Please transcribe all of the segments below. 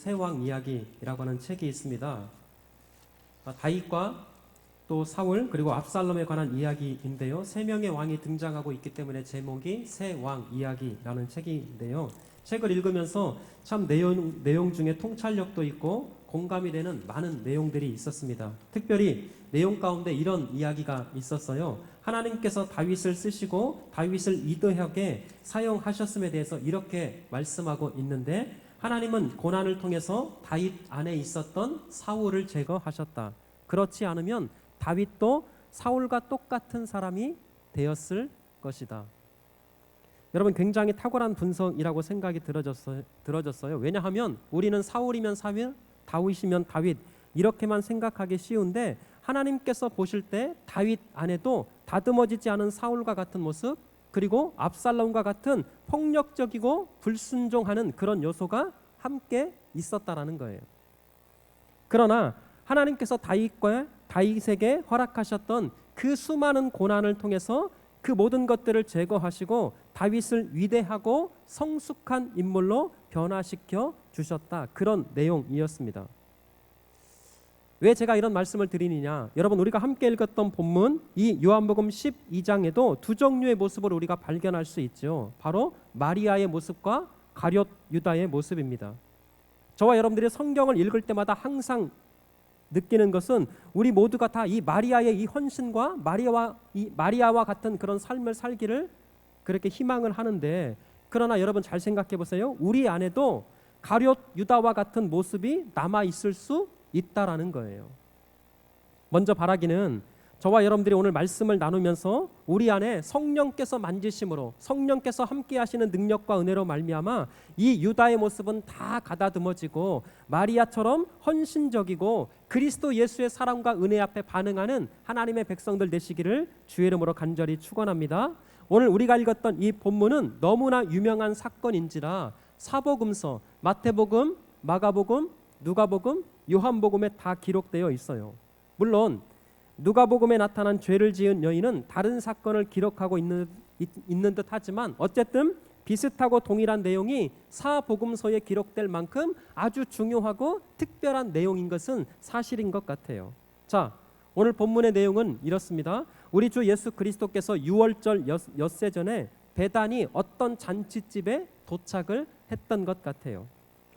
세 왕 이야기라고 하는 책이 있습니다. 다윗과 또 사울 그리고 압살롬에 관한 이야기인데요. 세 명의 왕이 등장하고 있기 때문에 제목이 세 왕 이야기라는 책인데요. 책을 읽으면서 참 내용 중에 통찰력도 있고 공감이 되는 많은 내용들이 있었습니다. 특별히 내용 가운데 이런 이야기가 있었어요. 하나님께서 다윗을 쓰시고 다윗을 이도하게 사용하셨음에 대해서 이렇게 말씀하고 있는데, 하나님은 고난을 통해서 다윗 안에 있었던 사울을 제거하셨다. 그렇지 않으면 다윗도 사울과 똑같은 사람이 되었을 것이다. 여러분, 굉장히 탁월한 분석이라고 생각이 들어졌어요. 왜냐하면 우리는 사울이면 사울, 다윗이면 다윗 이렇게만 생각하기 쉬운데, 하나님께서 보실 때 다윗 안에도 다듬어지지 않은 사울과 같은 모습, 그리고 압살롬과 같은 폭력적이고 불순종하는 그런 요소가 함께 있었다라는 거예요. 그러나 하나님께서 다윗에게 허락하셨던 그 수많은 고난을 통해서 그 모든 것들을 제거하시고 다윗을 위대하고 성숙한 인물로 변화시켜 주셨다. 그런 내용이었습니다. 왜 제가 이런 말씀을 드리느냐? 여러분, 우리가 함께 읽었던 본문 이 요한복음 12장에도 두 종류의 모습을 우리가 발견할 수 있죠. 바로 마리아의 모습과 가룟 유다의 모습입니다. 저와 여러분들이 성경을 읽을 때마다 항상 느끼는 것은 우리 모두가 다 이 마리아의 이 헌신과 마리아와 같은 그런 삶을 살기를 그렇게 희망을 하는데, 그러나 여러분 잘 생각해 보세요. 우리 안에도 가룟 유다와 같은 모습이 남아 있을 수 있다라는 거예요. 먼저 바라기는 저와 여러분들이 오늘 말씀을 나누면서 우리 안에 성령께서 만지심으로, 성령께서 함께 하시는 능력과 은혜로 말미암아 이 유다의 모습은 다 가다듬어지고 마리아처럼 헌신적이고 그리스도 예수의 사랑과 은혜 앞에 반응하는 하나님의 백성들 되시기를 주의 이름으로 간절히 축원합니다. 오늘 우리가 읽었던 이 본문은 너무나 유명한 사건인지라 사복음서, 마태복음, 마가복음, 누가복음, 요한복음에 다 기록되어 있어요. 물론 누가복음에 나타난 죄를 지은 여인은 다른 사건을 기록하고 있는 듯 하지만 어쨌든 비슷하고 동일한 내용이 사복음서에 기록될 만큼 아주 중요하고 특별한 내용인 것은 사실인 것 같아요. 자, 오늘 본문의 내용은 이렇습니다. 우리 주 예수 그리스도께서 유월절 엿새 전에 베단이 어떤 잔치집에 도착을 했던 것 같아요.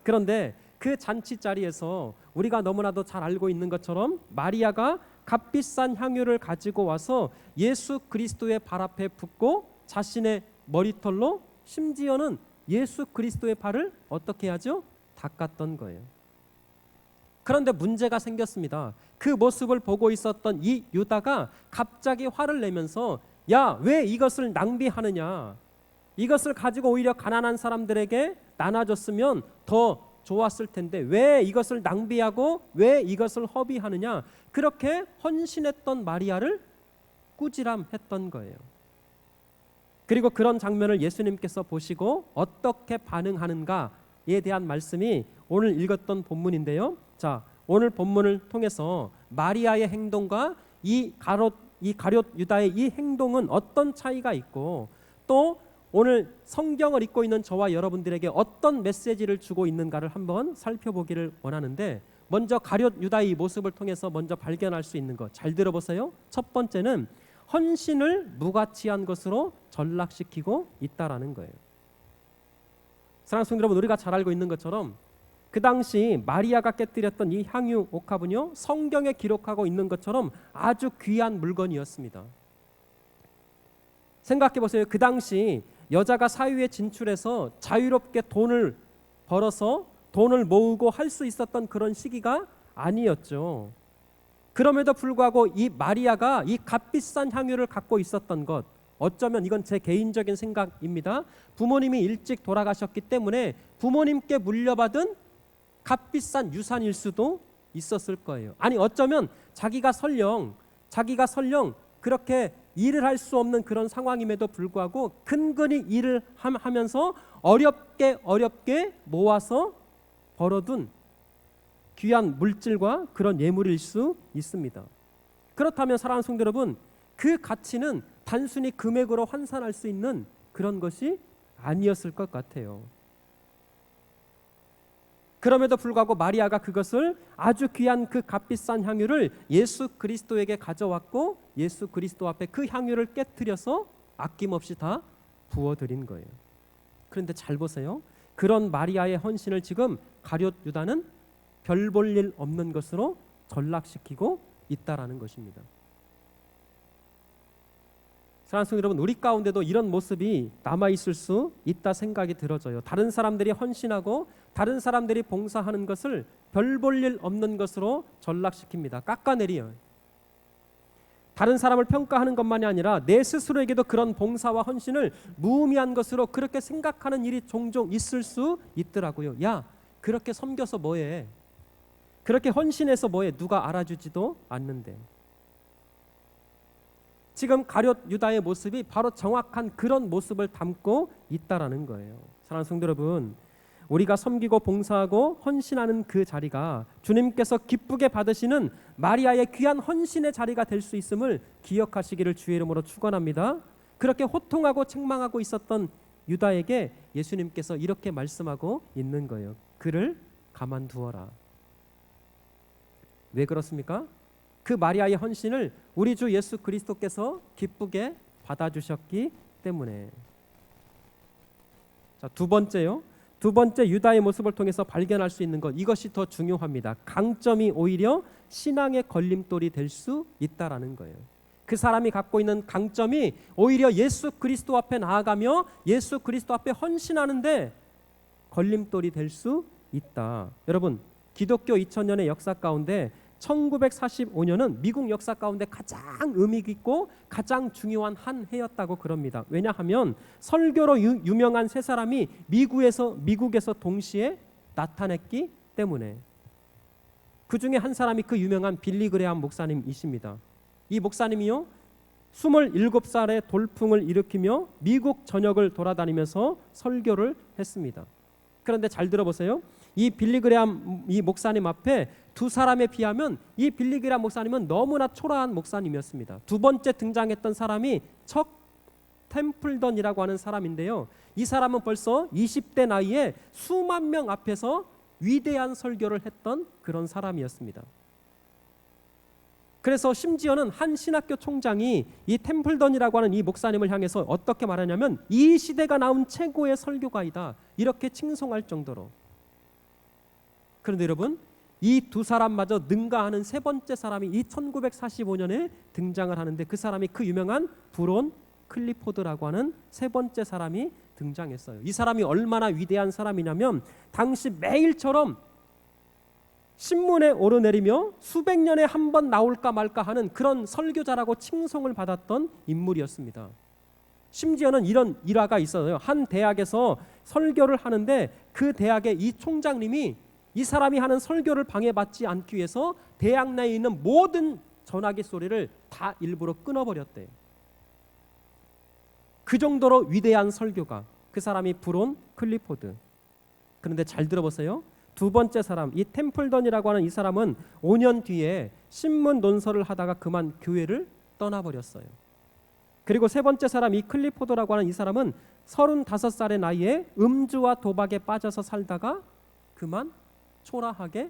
그런데 그 잔치 자리에서 우리가 너무나도 잘 알고 있는 것처럼 마리아가 값비싼 향유를 가지고 와서 예수 그리스도의 발 앞에 붓고 자신의 머리털로 심지어는 예수 그리스도의 발을 어떻게 하죠? 닦았던 거예요. 그런데 문제가 생겼습니다. 그 모습을 보고 있었던 이 유다가 갑자기 화를 내면서 야, 왜 이것을 낭비하느냐? 이것을 가지고 오히려 가난한 사람들에게 나눠줬으면 더 좋았을 텐데 왜 이것을 낭비하고 왜 이것을 허비하느냐? 그렇게 헌신했던 마리아를 꾸지람했던 거예요. 그리고 그런 장면을 예수님께서 보시고 어떻게 반응하는가에 대한 말씀이 오늘 읽었던 본문인데요. 자, 오늘 본문을 통해서 마리아의 행동과 이 가룟 유다의 이 행동은 어떤 차이가 있고, 또 오늘 성경을 읽고 있는 저와 여러분들에게 어떤 메시지를 주고 있는가를 한번 살펴보기를 원하는데, 먼저 가룟 유다의 모습을 통해서 먼저 발견할 수 있는 것 잘 들어보세요. 첫 번째는 헌신을 무가치한 것으로 전락시키고 있다라는 거예요. 사랑하는 성도 여러분, 우리가 잘 알고 있는 것처럼 그 당시 마리아가 깨뜨렸던 이 향유 옥합은요, 성경에 기록하고 있는 것처럼 아주 귀한 물건이었습니다. 생각해 보세요. 그 당시 여자가 사회에 진출해서 자유롭게 돈을 벌어서 돈을 모으고 할 수 있었던 그런 시기가 아니었죠. 그럼에도 불구하고 이 마리아가 이 값비싼 향유를 갖고 있었던 것, 어쩌면 이건 제 개인적인 생각입니다. 부모님이 일찍 돌아가셨기 때문에 부모님께 물려받은 값비싼 유산일 수도 있었을 거예요. 아니, 어쩌면 자기가 설령 그렇게 일을 할 수 없는 그런 상황임에도 불구하고 근근히 일을 하면서 어렵게 모아서 벌어둔 귀한 물질과 그런 예물일 수 있습니다. 그렇다면 사랑하는 성도 여러분, 그 가치는 단순히 금액으로 환산할 수 있는 그런 것이 아니었을 것 같아요. 그럼에도 불구하고 마리아가 그것을 아주 귀한 그 값비싼 향유를 예수 그리스도에게 가져왔고 예수 그리스도 앞에 그 향유를 깨뜨려서 아낌없이 다 부어드린 거예요. 그런데 잘 보세요. 그런 마리아의 헌신을 지금 가룟 유다는 별 볼 일 없는 것으로 전락시키고 있다라는 것입니다. 사랑하는 성도 여러분, 우리 가운데도 이런 모습이 남아있을 수 있다 생각이 들어져요. 다른 사람들이 헌신하고 다른 사람들이 봉사하는 것을 별 볼 일 없는 것으로 전락시킵니다. 깎아내려요. 다른 사람을 평가하는 것만이 아니라 내 스스로에게도 그런 봉사와 헌신을 무의미한 것으로 그렇게 생각하는 일이 종종 있을 수 있더라고요. 야, 그렇게 섬겨서 뭐해? 그렇게 헌신해서 뭐해? 누가 알아주지도 않는데. 지금 가룟 유다의 모습이 바로 정확한 그런 모습을 담고 있다라는 거예요. 사랑하는 성도 여러분, 우리가 섬기고 봉사하고 헌신하는 그 자리가 주님께서 기쁘게 받으시는 마리아의 귀한 헌신의 자리가 될 수 있음을 기억하시기를 주의 이름으로 축원합니다. 그렇게 호통하고 책망하고 있었던 유다에게 예수님께서 이렇게 말씀하고 있는 거예요. 그를 가만두어라. 왜 그렇습니까? 그 마리아의 헌신을 우리 주 예수 그리스도께서 기쁘게 받아주셨기 때문에. 자, 두 번째요. 두 번째 유다의 모습을 통해서 발견할 수 있는 것, 이것이 더 중요합니다. 강점이 오히려 신앙의 걸림돌이 될 수 있다라는 거예요. 그 사람이 갖고 있는 강점이 오히려 예수 그리스도 앞에 나아가며 예수 그리스도 앞에 헌신하는데 걸림돌이 될 수 있다. 여러분, 기독교 2000년의 역사 가운데 1945년은 미국 역사 가운데 가장 의미 깊고 가장 중요한 한 해였다고 그럽니다. 왜냐하면 설교로 유명한 세 사람이 미국에서 동시에 나타났기 때문에. 그 중에 한 사람이 그 유명한 빌리 그레함 목사님이십니다. 이 목사님이요, 27살에 돌풍을 일으키며 미국 전역을 돌아다니면서 설교를 했습니다. 그런데 잘 들어보세요. 이 빌리 그레함 이 목사님 앞에 두 사람에 비하면 이 빌리 그레함 목사님은 너무나 초라한 목사님이었습니다. 두 번째 등장했던 사람이 척 템플던이라고 하는 사람인데요. 이 사람은 벌써 20대 나이에 수만 명 앞에서 위대한 설교를 했던 그런 사람이었습니다. 그래서 심지어는 한 신학교 총장이 이 템플던이라고 하는 이 목사님을 향해서 어떻게 말하냐면 이 시대가 낳은 최고의 설교가이다, 이렇게 칭송할 정도로. 그런데 여러분, 이 두 사람마저 능가하는 세 번째 사람이 이 1945년에 등장을 하는데 그 사람이 그 유명한 브론 클리포드라고 하는 세 번째 사람이 등장했어요. 이 사람이 얼마나 위대한 사람이냐면 당시 매일처럼 신문에 오르내리며 수백 년에 한 번 나올까 말까 하는 그런 설교자라고 칭송을 받았던 인물이었습니다. 심지어는 이런 일화가 있어요. 한 대학에서 설교를 하는데 그 대학의 이 총장님이 이 사람이 하는 설교를 방해받지 않기 위해서 대학 내에 있는 모든 전화기 소리를 다 일부러 끊어버렸대요. 그 정도로 위대한 설교가, 그 사람이 브론 클리포드. 그런데 잘 들어보세요. 두 번째 사람, 이 템플던이라고 하는 이 사람은 5년 뒤에 신문 논설을 하다가 그만 교회를 떠나버렸어요. 그리고 세 번째 사람, 이 클리포드라고 하는 이 사람은 35살의 나이에 음주와 도박에 빠져서 살다가 그만 초라하게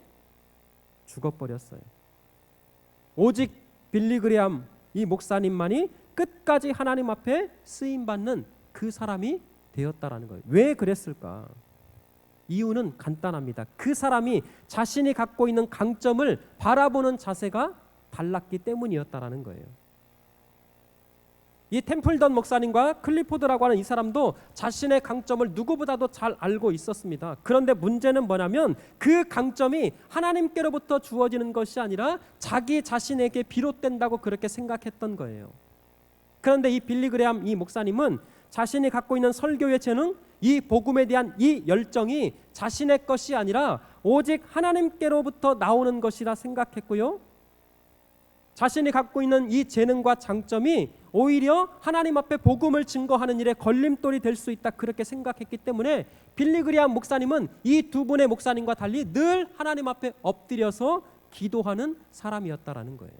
죽어버렸어요. 오직 빌리 그레함 이 목사님만이 끝까지 하나님 앞에 쓰임받는 그 사람이 되었다라는 거예요. 왜 그랬을까? 이유는 간단합니다. 그 사람이 자신이 갖고 있는 강점을 바라보는 자세가 달랐기 때문이었다라는 거예요. 이 템플던 목사님과 클리포드라고 하는 이 사람도 자신의 강점을 누구보다도 잘 알고 있었습니다. 그런데 문제는 뭐냐면 그 강점이 하나님께로부터 주어지는 것이 아니라 자기 자신에게 비롯된다고 그렇게 생각했던 거예요. 그런데 이 빌리 그레함 이 목사님은 자신이 갖고 있는 설교의 재능, 이 복음에 대한 이 열정이 자신의 것이 아니라 오직 하나님께로부터 나오는 것이라 생각했고요. 자신이 갖고 있는 이 재능과 장점이 오히려 하나님 앞에 복음을 증거하는 일에 걸림돌이 될 수 있다, 그렇게 생각했기 때문에 빌리 그레함 목사님은 이 두 분의 목사님과 달리 늘 하나님 앞에 엎드려서 기도하는 사람이었다라는 거예요.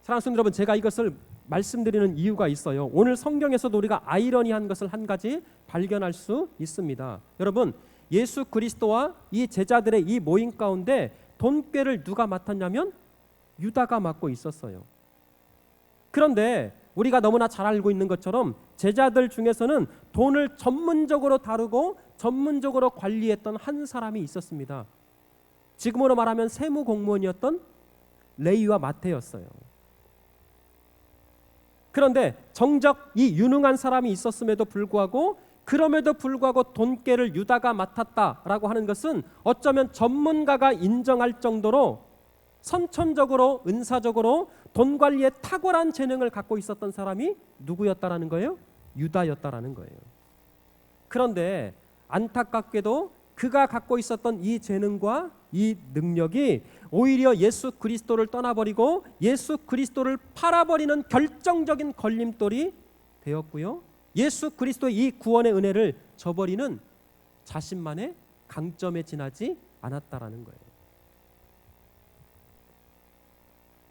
사랑하는 성도 여러분, 제가 이것을 말씀드리는 이유가 있어요. 오늘 성경에서도 우리가 아이러니한 것을 한 가지 발견할 수 있습니다. 여러분, 예수 그리스도와 이 제자들의 이 모임 가운데 돈꾀를 누가 맡았냐면 유다가 맡고 있었어요. 그런데 우리가 너무나 잘 알고 있는 것처럼 제자들 중에서는 돈을 전문적으로 다루고 전문적으로 관리했던 한 사람이 있었습니다. 지금으로 말하면 세무 공무원이었던 레위와 마태였어요. 그런데 정작 이 유능한 사람이 있었음에도 불구하고 그럼에도 불구하고 돈꾀를 유다가 맡았다라고 하는 것은 어쩌면 전문가가 인정할 정도로 선천적으로 은사적으로 돈 관리에 탁월한 재능을 갖고 있었던 사람이 누구였다라는 거예요? 유다였다라는 거예요. 그런데 안타깝게도 그가 갖고 있었던 이 재능과 이 능력이 오히려 예수 그리스도를 떠나버리고 예수 그리스도를 팔아버리는 결정적인 걸림돌이 되었고요. 예수 그리스도의 이 구원의 은혜를 저버리는 자신만의 강점에 지나지 않았다라는 거예요.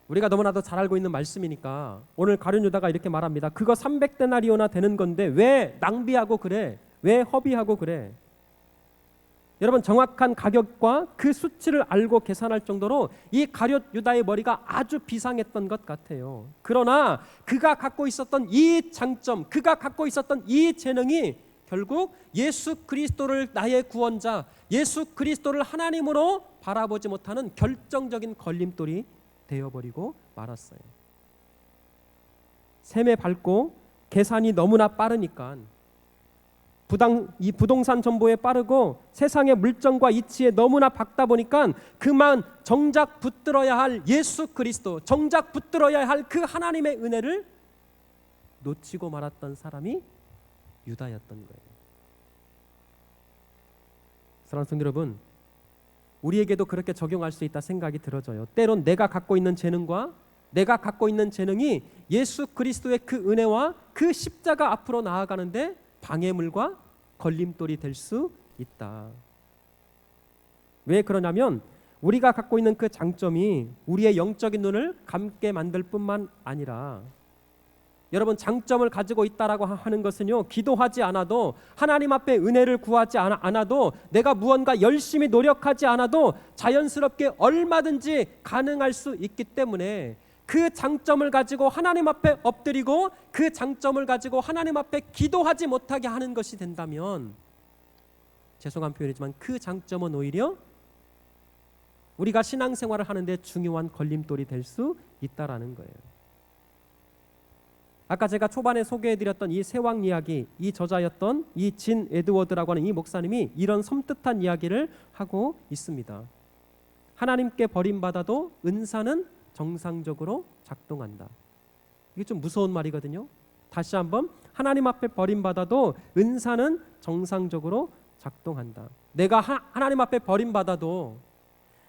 우리가 너무나도 잘 알고 있는 말씀이니까 오늘 가룟 유다가 이렇게 말합니다. 그거 300데나리오나 되는 건데 왜 낭비하고 그래? 왜 허비하고 그래? 여러분, 정확한 가격과 그 수치를 알고 계산할 정도로 이 가룟 유다의 머리가 아주 비상했던 것 같아요. 그러나 그가 갖고 있었던 이 장점, 그가 갖고 있었던 이 재능이 결국 예수 그리스도를 나의 구원자, 예수 그리스도를 하나님으로 바라보지 못하는 결정적인 걸림돌이 되어버리고 말았어요. 셈에 밟고 계산이 너무나 빠르니까 이 부동산 정보에 빠르고 세상의 물정과 이치에 너무나 박다 보니까 그만 정작 붙들어야 할 예수 그리스도, 정작 붙들어야 할 그 하나님의 은혜를 놓치고 말았던 사람이 유다였던 거예요. 사랑하는 성도 여러분, 우리에게도 그렇게 적용할 수 있다 생각이 들어져요. 때론 내가 갖고 있는 재능과 내가 갖고 있는 재능이 예수 그리스도의 그 은혜와 그 십자가 앞으로 나아가는데 방해물과 걸림돌이 될 수 있다. 왜 그러냐면 우리가 갖고 있는 그 장점이 우리의 영적인 눈을 감게 만들 뿐만 아니라, 여러분, 장점을 가지고 있다라고 하는 것은요, 기도하지 않아도, 하나님 앞에 은혜를 구하지 않아도, 내가 무언가 열심히 노력하지 않아도 자연스럽게 얼마든지 가능할 수 있기 때문에 그 장점을 가지고 하나님 앞에 엎드리고 그 장점을 가지고 하나님 앞에 기도하지 못하게 하는 것이 된다면, 죄송한 표현이지만 그 장점은 오히려 우리가 신앙생활을 하는데 중요한 걸림돌이 될 수 있다라는 거예요. 아까 제가 초반에 소개해드렸던 이 세왕 이야기, 이 저자였던 이 진 에드워드라고 하는 이 목사님이 이런 섬뜩한 이야기를 하고 있습니다. 하나님께 버림받아도 은사는 정상적으로 작동한다. 이게 좀 무서운 말이거든요. 다시 한번, 하나님 앞에 버림받아도 은사는 정상적으로 작동한다. 내가 하나님 앞에 버림받아도,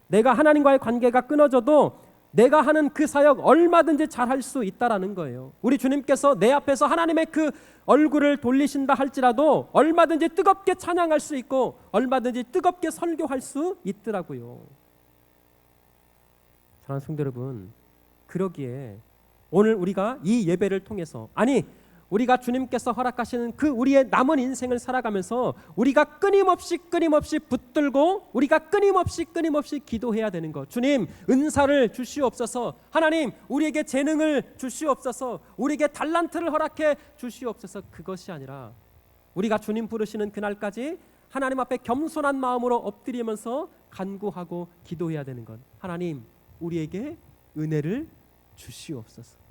내가 하나님과의 관계가 끊어져도 내가 하는 그 사역 얼마든지 잘할 수 있다라는 거예요. 우리 주님께서 내 앞에서 하나님의 그 얼굴을 돌리신다 할지라도 얼마든지 뜨겁게 찬양할 수 있고 얼마든지 뜨겁게 설교할 수 있더라고요. 사랑하는 성도 여러분, 그러기에 오늘 우리가 이 예배를 통해서, 아니 우리가 주님께서 허락하시는 그 우리의 남은 인생을 살아가면서 우리가 끊임없이 붙들고 우리가 끊임없이 기도해야 되는 것. 주님, 은사를 주시옵소서. 하나님, 우리에게 재능을 주시옵소서. 우리에게 달란트를 허락해 주시옵소서. 그것이 아니라 우리가 주님 부르시는 그날까지 하나님 앞에 겸손한 마음으로 엎드리면서 간구하고 기도해야 되는 것. 하나님, 우리에게 은혜를 주시옵소서.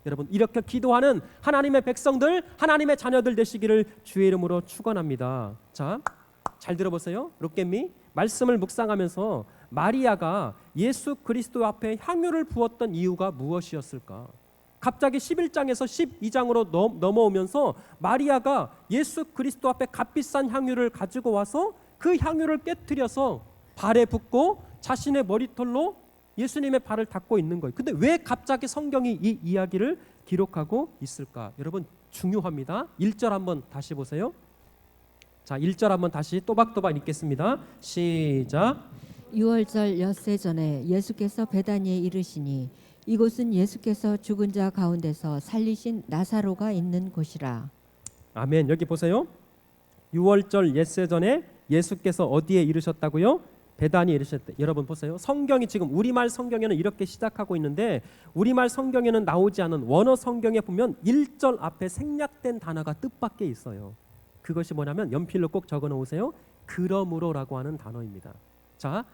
여러분, 이렇게 기도하는 하나님의 백성들, 하나님의 자녀들 되시기를 주의 이름으로 축원합니다. 자, 잘 들어보세요. 룩겟미 말씀을 묵상하면서 마리아가 예수 그리스도 앞에 향유를 부었던 이유가 무엇이었을까? 갑자기 11장에서 12장으로 넘어오면서 마리아가 예수 그리스도 앞에 값비싼 향유를 가지고 와서 그 향유를 깨트려서 발에 붓고 자신의 머리털로 예수님의 발을 닦고 있는 거예요. 근데 왜 갑자기 성경이 이 이야기를 기록하고 있을까? 여러분, 중요합니다. 1절 한번 다시 보세요. 자, 1절 한번 다시 또박또박 읽겠습니다. 시작. 6월절 엿새 전에 예수께서 베다니에 이르시니 이곳은 예수께서 죽은 자 가운데서 살리신 나사로가 있는 곳이라. 아멘. 여기 보세요. 6월절 엿새 전에 예수께서 어디에 이르셨다고요? 베다니에 이르셨다. 여러분 보세요. 성경이 지금 우리말 성경에는 이렇게 시작하고 있는데 우리말 성경에는 나오지 않은 원어 성경에 보면 1절 앞에 생략된 단어가 뜻밖에 있어요. 그것이 뭐냐면 연필로 꼭 적어 놓으세요. 그러므로라고 하는 단어입니다. 자,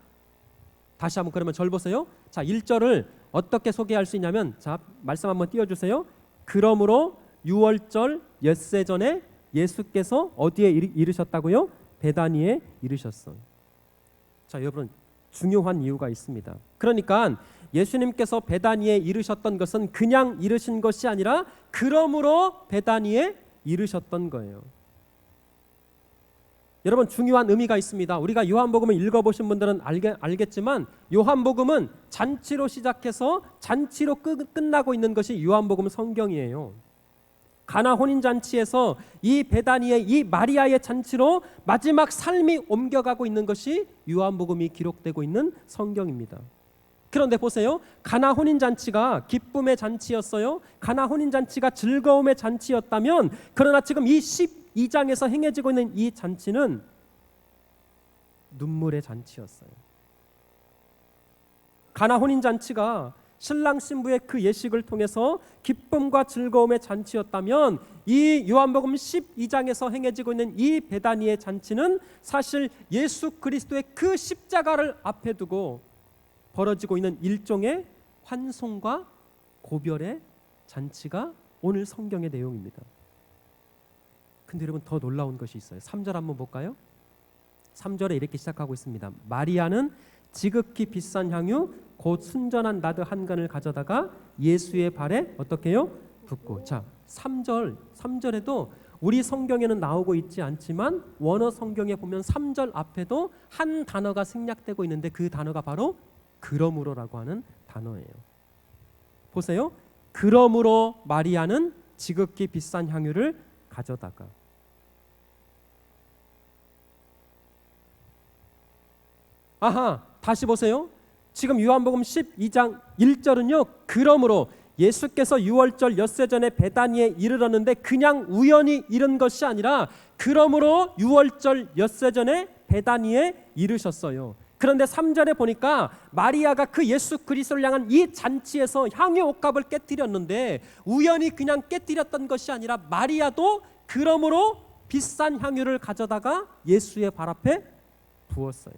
다시 한번 그러면 절 보세요. 자, 1절을 어떻게 소개할 수 있냐면 자, 말씀 한번 띄워 주세요. 그러므로 6월절 엿새 전에 예수께서 어디에 이르셨다고요? 베다니에 이르셨어. 자, 여러분 중요한 이유가 있습니다. 그러니까 예수님께서 베다니에 이르셨던 것은 그냥 이르신 것이 아니라 그러므로 베다니에 이르셨던 거예요. 여러분 중요한 의미가 있습니다. 우리가 요한복음을 읽어보신 분들은 알겠지만 요한복음은 잔치로 시작해서 잔치로 끝나고 있는 것이 요한복음 성경이에요. 가나 혼인잔치에서 이 베다니의 이 마리아의 잔치로 마지막 삶이 옮겨가고 있는 것이 요한복음이 기록되고 있는 성경입니다. 그런데 보세요. 가나 혼인잔치가 기쁨의 잔치였어요. 가나 혼인잔치가 즐거움의 잔치였다면 그러나 지금 이 12장에서 행해지고 있는 이 잔치는 눈물의 잔치였어요. 가나 혼인잔치가 신랑 신부의 그 예식을 통해서 기쁨과 즐거움의 잔치였다면 이 요한복음 12장에서 행해지고 있는 이 베다니의 잔치는 사실 예수 그리스도의 그 십자가를 앞에 두고 벌어지고 있는 일종의 환송과 고별의 잔치가 오늘 성경의 내용입니다. 근데 여러분 더 놀라운 것이 있어요. 3절 한번 볼까요? 3절에 이렇게 시작하고 있습니다. 마리아는 지극히 비싼 향유 곧 순전한 나드 한 간을 가져다가 예수의 발에 어떻게 해요? 붓고. 자, 3절에도 우리 성경에는 나오고 있지 않지만 원어 성경에 보면 3절 앞에도 한 단어가 생략되고 있는데 그 단어가 바로 그러므로라고 하는 단어예요. 보세요. 그러므로 마리아는 지극히 비싼 향유를 가져다가. 아하, 다시 보세요. 지금 요한복음 12장 1절은요. 그러므로 예수께서 6월절 엿새 전에 베다니에 이르렀는데 그냥 우연히 이른 것이 아니라 그러므로 6월절 엿새 전에 베다니에 이르셨어요. 그런데 3절에 보니까 마리아가 그 예수 그리스도를 향한 이 잔치에서 향유 옥합을 깨뜨렸는데 우연히 그냥 깨뜨렸던 것이 아니라 마리아도 그러므로 비싼 향유를 가져다가 예수의 발 앞에 부었어요.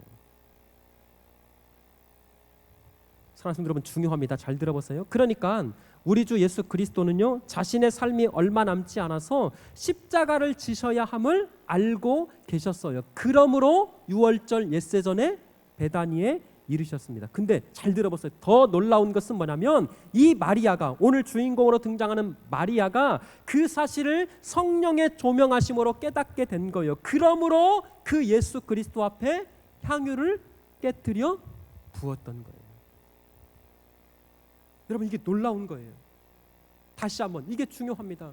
사랑하는 여러분 중요합니다. 잘 들어보세요. 그러니까 우리 주 예수 그리스도는요 자신의 삶이 얼마 남지 않아서 십자가를 지셔야 함을 알고 계셨어요. 그러므로 6월절 엿새 전에 베다니에 이르셨습니다. 근데 잘 들어보세요. 더 놀라운 것은 뭐냐면 이 마리아가 오늘 주인공으로 등장하는 마리아가 그 사실을 성령의 조명하심으로 깨닫게 된 거예요. 그러므로 그 예수 그리스도 앞에 향유를 깨뜨려 부었던 거예요. 여러분 이게 놀라운 거예요. 다시 한번 이게 중요합니다.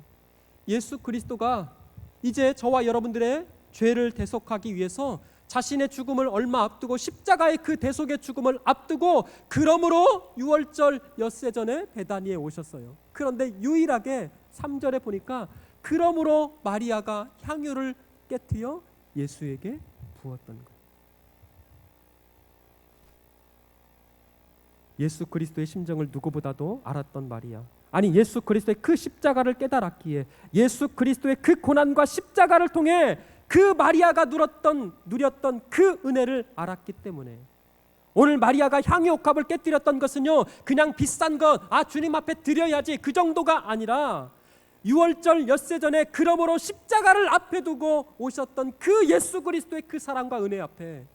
예수 그리스도가 이제 저와 여러분들의 죄를 대속하기 위해서 자신의 죽음을 얼마 앞두고 십자가의 그 대속의 죽음을 앞두고 그러므로 6월절 엿새 전에 베다니에 오셨어요. 그런데 유일하게 3절에 보니까 그러므로 마리아가 향유를 깨뜨려 예수에게 부었던 거예요. 예수 그리스도의 심정을 누구보다도 알았던 마리아. 아니 예수 그리스도의 그 십자가를 깨달았기에 예수 그리스도의 그 고난과 십자가를 통해 그 마리아가 누렸던 그 은혜를 알았기 때문에 오늘 마리아가 향유 옥합을 깨뜨렸던 것은요 그냥 비싼 것 주님 앞에 드려야지 그 정도가 아니라 6월절 엿새 전에 그러므로 십자가를 앞에 두고 오셨던 그 예수 그리스도의 그 사랑과 은혜 앞에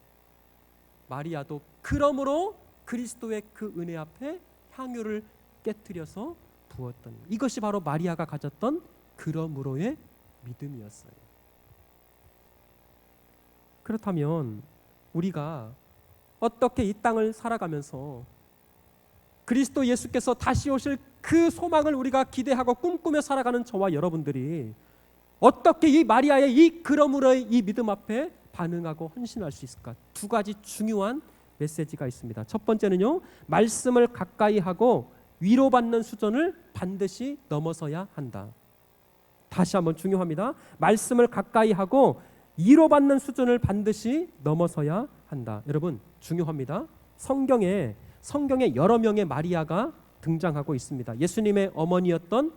마리아도 그러므로 그리스도의 그 은혜 앞에 향유를 깨뜨려서 부었던 이것이 바로 마리아가 가졌던 그러므로의 믿음이었어요. 그렇다면 우리가 어떻게 이 땅을 살아가면서 그리스도 예수께서 다시 오실 그 소망을 우리가 기대하고 꿈꾸며 살아가는 저와 여러분들이 어떻게 이 마리아의 이 그러므로의 이 믿음 앞에 반응하고 헌신할 수 있을까? 두 가지 중요한 메시지가 있습니다. 첫 번째는요, 말씀을 가까이 하고 위로받는 수준을 반드시 넘어서야 한다. 다시 한번 중요합니다. 말씀을 가까이 하고 위로받는 수준을 반드시 넘어서야 한다. 여러분 중요합니다. 성경에 여러 명의 마리아가 등장하고 있습니다. 예수님의 어머니였던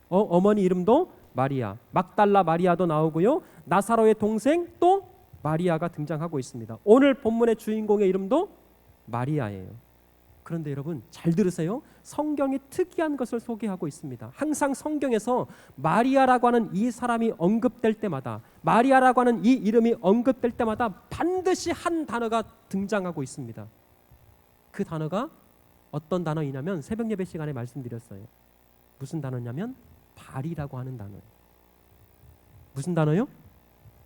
어머니 이름도 마리아, 막달라 마리아도 나오고요. 나사로의 동생 또 마리아가 등장하고 있습니다. 오늘 본문의 주인공의 이름도 마리아예요. 그런데 여러분 잘 들으세요. 성경이 특이한 것을 소개하고 있습니다. 항상 성경에서 마리아라고 하는 이 사람이 언급될 때마다, 마리아라고 하는 이 이름이 언급될 때마다 반드시 한 단어가 등장하고 있습니다. 그 단어가 어떤 단어이냐면 새벽 예배 시간에 말씀드렸어요. 무슨 단어냐면 발이라고 하는 단어예요. 무슨 단어요?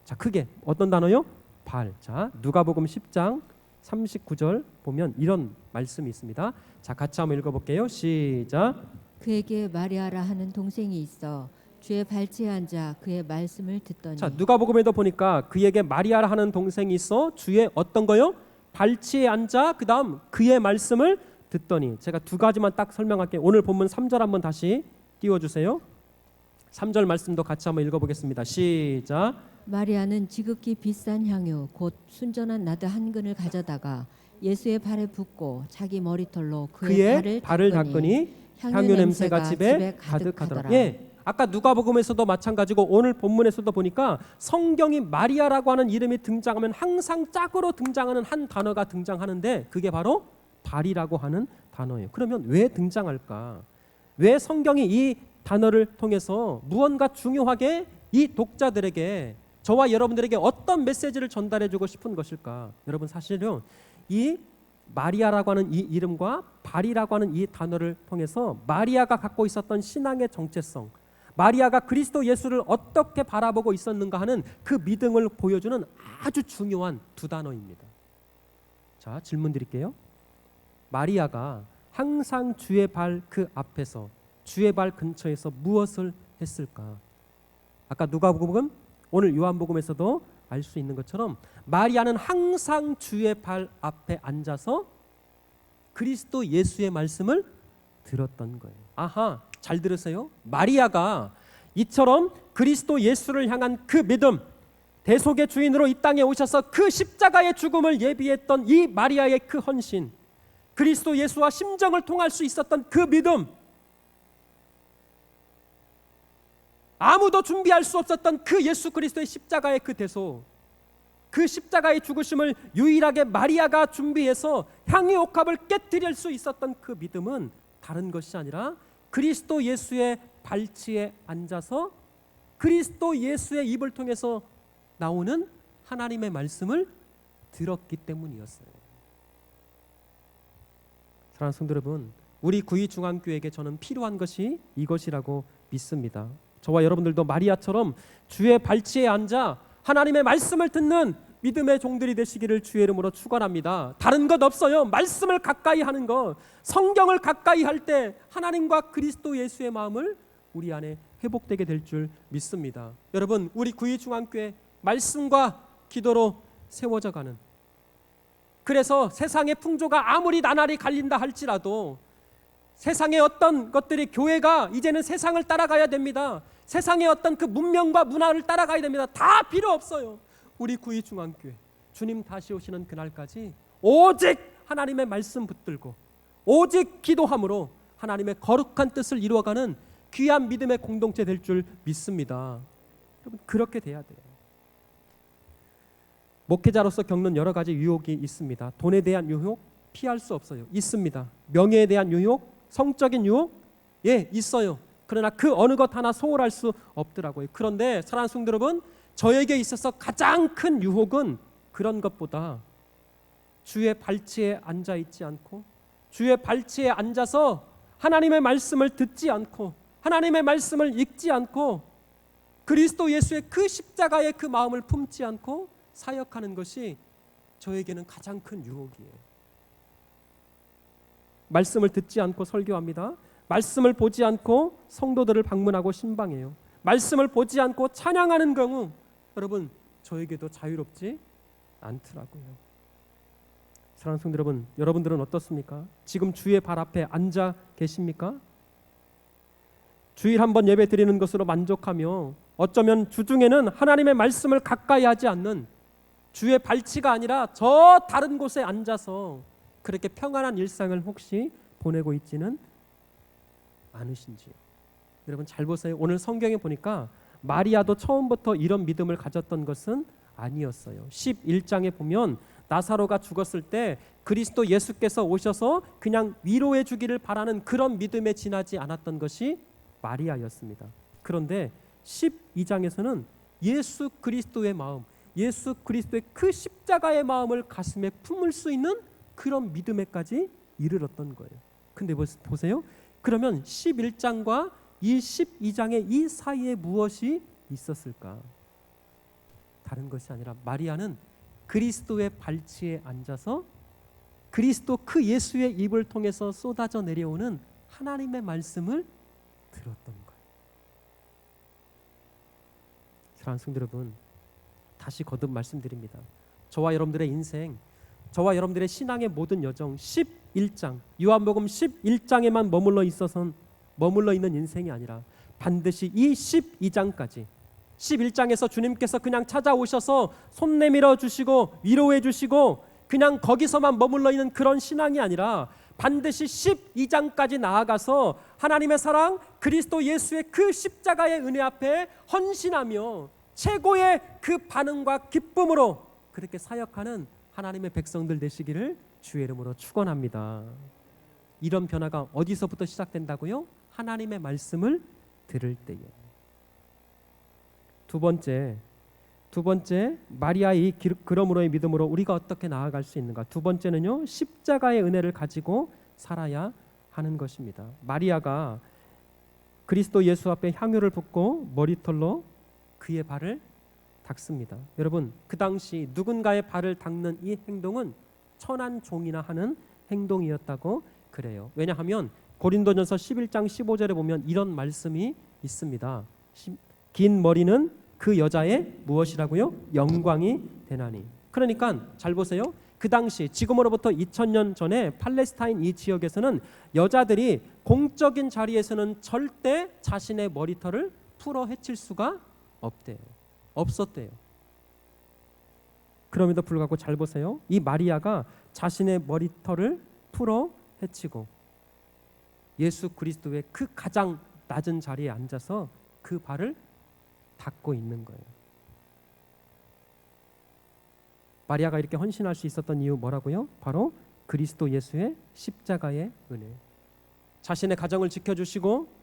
자, 크게 어떤 단어요? 발. 자, 누가복음 10장 39절 보면 이런 말씀이 있습니다. 자, 같이 한번 읽어볼게요. 시작. 그에게 마리아라 하는 동생이 있어 주의 발치에 앉아 그의 말씀을 듣더니. 자, 누가복음에도 보니까 그에게 마리아라 하는 동생이 있어 주의 어떤 거요? 발치에 앉아 그다음 그의 말씀을 듣더니. 제가 두 가지만 딱 설명할게요. 오늘 본문 3절 한번 다시 띄워주세요. 3절 말씀도 같이 한번 읽어보겠습니다. 시작. 마리아는 지극히 비싼 향유 곧 순전한 나드 한 근을 가져다가 예수의 발에 붓고 자기 머리털로 그의 발을 닦으니 향유 냄새가 집에 가득하더라. 예, 아까 누가복음에서도 마찬가지고 오늘 본문에서도 보니까 성경이 마리아라고 하는 이름이 등장하면 항상 짝으로 등장하는 한 단어가 등장하는데 그게 바로 발이라고 하는 단어예요. 그러면 왜 등장할까? 왜 성경이 이 단어를 통해서 무언가 중요하게 이 독자들에게, 저와 여러분들에게 어떤 메시지를 전달해주고 싶은 것일까? 여러분 사실은 이 마리아라고 하는 이 이름과 발이라고 하는 이 단어를 통해서 마리아가 갖고 있었던 신앙의 정체성, 마리아가 그리스도 예수를 어떻게 바라보고 있었는가 하는 그 믿음을 보여주는 아주 중요한 두 단어입니다. 자, 질문 드릴게요. 마리아가 항상 주의 발 그 앞에서, 주의 발 근처에서 무엇을 했을까? 아까 누가복음, 오늘 요한복음에서도 알 수 있는 것처럼 마리아는 항상 주의 발 앞에 앉아서 그리스도 예수의 말씀을 들었던 거예요. 아하, 잘 들으세요. 마리아가 이처럼 그리스도 예수를 향한 그 믿음, 대속의 주인으로 이 땅에 오셔서 그 십자가의 죽음을 예비했던 이 마리아의 그 헌신, 그리스도 예수와 심정을 통할 수 있었던 그 믿음, 아무도 준비할 수 없었던 그 예수 그리스도의 십자가의 그 대속, 그 십자가의 죽으심을 유일하게 마리아가 준비해서 향유 옥합을 깨뜨릴 수 있었던 그 믿음은 다른 것이 아니라 그리스도 예수의 발치에 앉아서 그리스도 예수의 입을 통해서 나오는 하나님의 말씀을 들었기 때문이었어요. 사랑하는 성도 여러분, 우리 구의중앙교회에게 저는 필요한 것이 이것이라고 믿습니다. 저와 여러분들도 마리아처럼 주의 발치에 앉아 하나님의 말씀을 듣는 믿음의 종들이 되시기를 주의 이름으로 축원합니다. 다른 것 없어요. 말씀을 가까이 하는 것, 성경을 가까이 할 때 하나님과 그리스도 예수의 마음을 우리 안에 회복되게 될 줄 믿습니다. 여러분, 우리 구의중앙교회 말씀과 기도로 세워져 가는, 그래서 세상의 풍조가 아무리 나날이 갈린다 할지라도 세상의 어떤 것들이, 교회가 이제는 세상을 따라가야 됩니다. 세상의 어떤 그 문명과 문화를 따라가야 됩니다. 다 필요 없어요. 우리 구의중앙교회 주님 다시 오시는 그날까지 오직 하나님의 말씀 붙들고 오직 기도함으로 하나님의 거룩한 뜻을 이루어가는 귀한 믿음의 공동체 될 줄 믿습니다. 여러분, 그렇게 돼야 돼요. 목회자로서 겪는 여러 가지 유혹이 있습니다. 돈에 대한 유혹 피할 수 없어요. 있습니다. 명예에 대한 유혹, 성적인 유혹, 예, 있어요. 그러나 그 어느 것 하나 소홀할 수 없더라고요. 그런데 사랑하는 성도 여러분, 저에게 있어서 가장 큰 유혹은 그런 것보다 주의 발치에 앉아 있지 않고, 주의 발치에 앉아서 하나님의 말씀을 듣지 않고, 하나님의 말씀을 읽지 않고, 그리스도 예수의 그 십자가의 그 마음을 품지 않고 사역하는 것이 저에게는 가장 큰 유혹이에요. 말씀을 듣지 않고 설교합니다. 말씀을 보지 않고 성도들을 방문하고 신방해요. 말씀을 보지 않고 찬양하는 경우, 여러분, 저에게도 자유롭지 않더라고요. 사랑하는 성도 여러분, 여러분들은 어떻습니까? 지금 주의 발 앞에 앉아 계십니까? 주일 한번 예배 드리는 것으로 만족하며 어쩌면 주중에는 하나님의 말씀을 가까이 하지 않는 주의 발치가 아니라 저 다른 곳에 앉아서 그렇게 평안한 일상을 혹시 보내고 있지는 않으신지. 여러분 잘 보세요. 오늘 성경에 보니까 마리아도 처음부터 이런 믿음을 가졌던 것은 아니었어요. 11장에 보면 나사로가 죽었을 때 그리스도 예수께서 오셔서 그냥 위로해 주기를 바라는 그런 믿음에 지나지 않았던 것이 마리아였습니다. 그런데 12장에서는 예수 그리스도의 마음, 예수 그리스도의 그 십자가의 마음을 가슴에 품을 수 있는 그런 믿음에까지 이르렀던 거예요. 근데 보세요. 그러면 11장과 이 12장의 이 사이에 무엇이 있었을까? 다른 것이 아니라 마리아는 그리스도의 발치에 앉아서 그리스도 그 예수의 입을 통해서 쏟아져 내려오는 하나님의 말씀을 들었던 거예요. 사랑하는 성도 여러분, 다시 거듭 말씀드립니다. 저와 여러분들의 인생, 저와 여러분들의 신앙의 모든 여정 11장, 요한복음 11장에만 머물러 있는 인생이 아니라 반드시 이 12장까지 11장에서 주님께서 그냥 찾아오셔서 손 내밀어 주시고 위로해 주시고 그냥 거기서만 머물러 있는 그런 신앙이 아니라 반드시 12장까지 나아가서 하나님의 사랑 그리스도 예수의 그 십자가의 은혜 앞에 헌신하며 최고의 그 반응과 기쁨으로 그렇게 사역하는 하나님의 백성들 되시기를 주의 이름으로 축원합니다. 이런 변화가 어디서부터 시작된다고요? 하나님의 말씀을 들을 때에. 두 번째 마리아의 그러므로의 믿음으로 우리가 어떻게 나아갈 수 있는가? 두 번째는요, 십자가의 은혜를 가지고 살아야 하는 것입니다. 마리아가 그리스도 예수 앞에 향유를 붓고 머리털로 그의 발을 닦습니다. 여러분, 그 당시 누군가의 발을 닦는 이 행동은 천한 종이나 하는 행동이었다고 그래요. 왜냐하면 고린도전서 11장 15절에 보면 이런 말씀이 있습니다. 긴 머리는 그 여자의 무엇이라고요? 영광이 되나니. 그러니까 잘 보세요. 그 당시 지금으로부터 2000년 전에 팔레스타인 이 지역에서는 여자들이 공적인 자리에서는 절대 자신의 머리털을 풀어 헤칠 수가 없었대요. 그럼에도 불구하고 잘 보세요. 이 마리아가 자신의 머리털을 풀어 헤치고 예수 그리스도의 그 가장 낮은 자리에 앉아서 그 발을 닦고 있는 거예요. 마리아가 이렇게 헌신할 수 있었던 이유 뭐라고요? 바로 그리스도 예수의 십자가의 은혜. 자신의 가정을 지켜주시고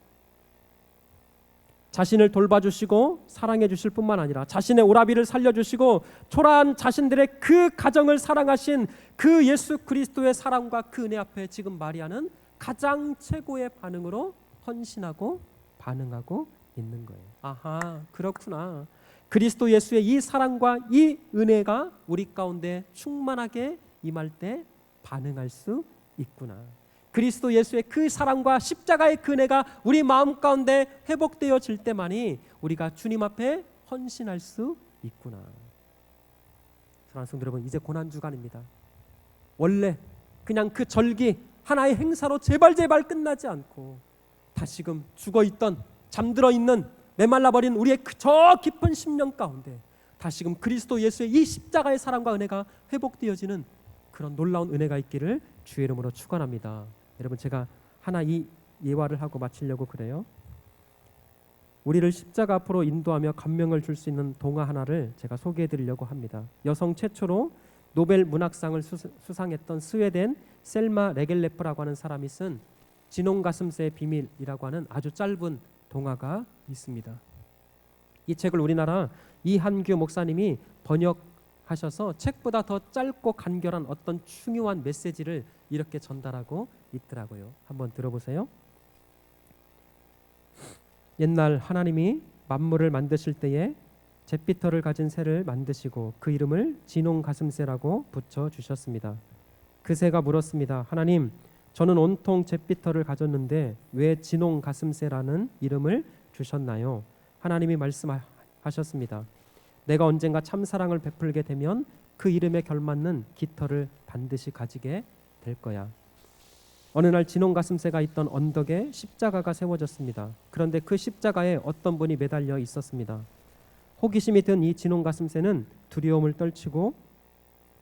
자신을 돌봐주시고 사랑해 주실 뿐만 아니라 자신의 오라비를 살려주시고 초라한 자신들의 그 가정을 사랑하신 그 예수 그리스도의 사랑과 그 은혜 앞에 지금 마리아는 가장 최고의 반응으로 헌신하고 반응하고 있는 거예요. 아하, 그렇구나. 그리스도 예수의 이 사랑과 이 은혜가 우리 가운데 충만하게 임할 때 반응할 수 있구나. 그리스도 예수의 그 사랑과 십자가의 그 은혜가 우리 마음 가운데 회복되어질 때만이 우리가 주님 앞에 헌신할 수 있구나. 사랑하는 성도 여러분, 이제 고난주간입니다. 원래 그냥 그 절기 하나의 행사로 제발 끝나지 않고 다시금 죽어있던 잠들어 있는 메말라버린 우리의 저 깊은 심령 가운데 다시금 그리스도 예수의 이 십자가의 사랑과 은혜가 회복되어지는 그런 놀라운 은혜가 있기를 주의 이름으로 축원합니다. 여러분, 제가 하나 이 예화를 하고 마치려고 그래요. 우리를 십자가 앞으로 인도하며 감명을 줄 수 있는 동화 하나를 제가 소개해드리려고 합니다. 여성 최초로 노벨 문학상을 수상했던 스웨덴 셀마 레겔레프라고 하는 사람이 쓴 진홍 가슴새의 비밀이라고 하는 아주 짧은 동화가 있습니다. 이 책을 우리나라 이한규 목사님이 번역하셔서 책보다 더 짧고 간결한 어떤 중요한 메시지를 이렇게 전달하고 있더라고요. 한번 들어보세요. 옛날 하나님이 만물을 만드실 때에 잿빛털을 가진 새를 만드시고 그 이름을 진홍 가슴새라고 붙여 주셨습니다. 그 새가 물었습니다. 하나님, 저는 온통 잿빛털을 가졌는데 왜 진홍 가슴새라는 이름을 주셨나요? 하나님이 말씀하셨습니다. 내가 언젠가 참사랑을 베풀게 되면 그 이름에 걸맞는 깃털을 반드시 가지게 될 거야. 어느 날 진홍가슴새가 있던 언덕에 십자가가 세워졌습니다. 그런데 그 십자가에 어떤 분이 매달려 있었습니다. 호기심이 든 이 진홍가슴새는 두려움을 떨치고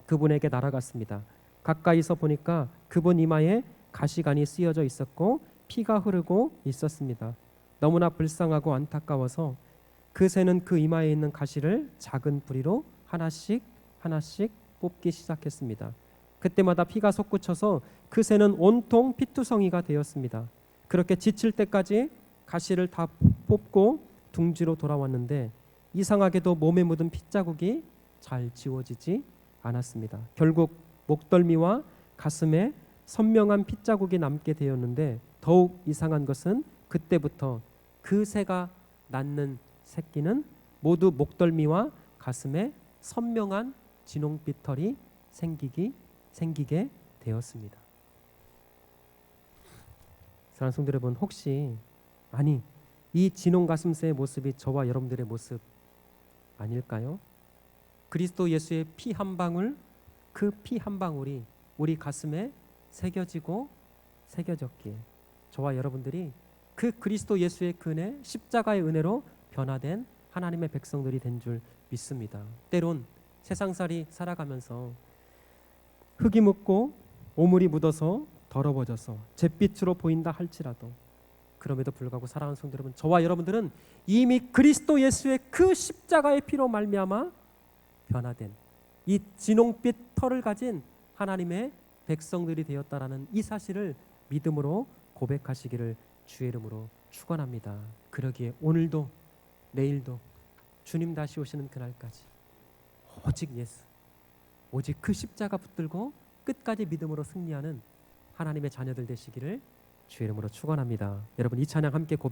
그분에게 날아갔습니다. 가까이서 보니까 그분 이마에 가시관이 쓰여져 있었고 피가 흐르고 있었습니다. 너무나 불쌍하고 안타까워서 그 새는 그 이마에 있는 가시를 작은 부리로 하나씩 뽑기 시작했습니다. 그때마다 피가 솟구쳐서 그 새는 온통 피투성이가 되었습니다. 그렇게 지칠 때까지 가시를 다 뽑고 둥지로 돌아왔는데 이상하게도 몸에 묻은 핏자국이 잘 지워지지 않았습니다. 결국 목덜미와 가슴에 선명한 핏자국이 남게 되었는데 더욱 이상한 것은 그때부터 그 새가 낳는 새끼는 모두 목덜미와 가슴에 선명한 진홍빛 털이 생기게 되었습니다. 사랑하는 성도 여러분, 혹시 이 진홍 가슴새의 모습이 저와 여러분들의 모습 아닐까요? 그리스도 예수의 피 한 방울, 그 피 한 방울이 우리 가슴에 새겨졌기에 저와 여러분들이 그 그리스도 예수의 그 은혜, 십자가의 은혜로 변화된 하나님의 백성들이 된 줄 믿습니다. 때론 세상살이 살아가면서 흙이 묻고 오물이 묻어서 더러워져서 잿빛으로 보인다 할지라도 그럼에도 불구하고 사랑하는 성도 여러분, 저와 여러분들은 이미 그리스도 예수의 그 십자가의 피로 말미암아 변화된 이 진홍빛 털을 가진 하나님의 백성들이 되었다라는 이 사실을 믿음으로 고백하시기를 주의 이름으로 축원합니다. 그러기에 오늘도 내일도 주님 다시 오시는 그날까지 오직 예수, 오직 그 십자가 붙들고 끝까지 믿음으로 승리하는 하나님의 자녀들 되시기를 주의 이름으로 축원합니다. 여러분, 이 찬양 함께 고백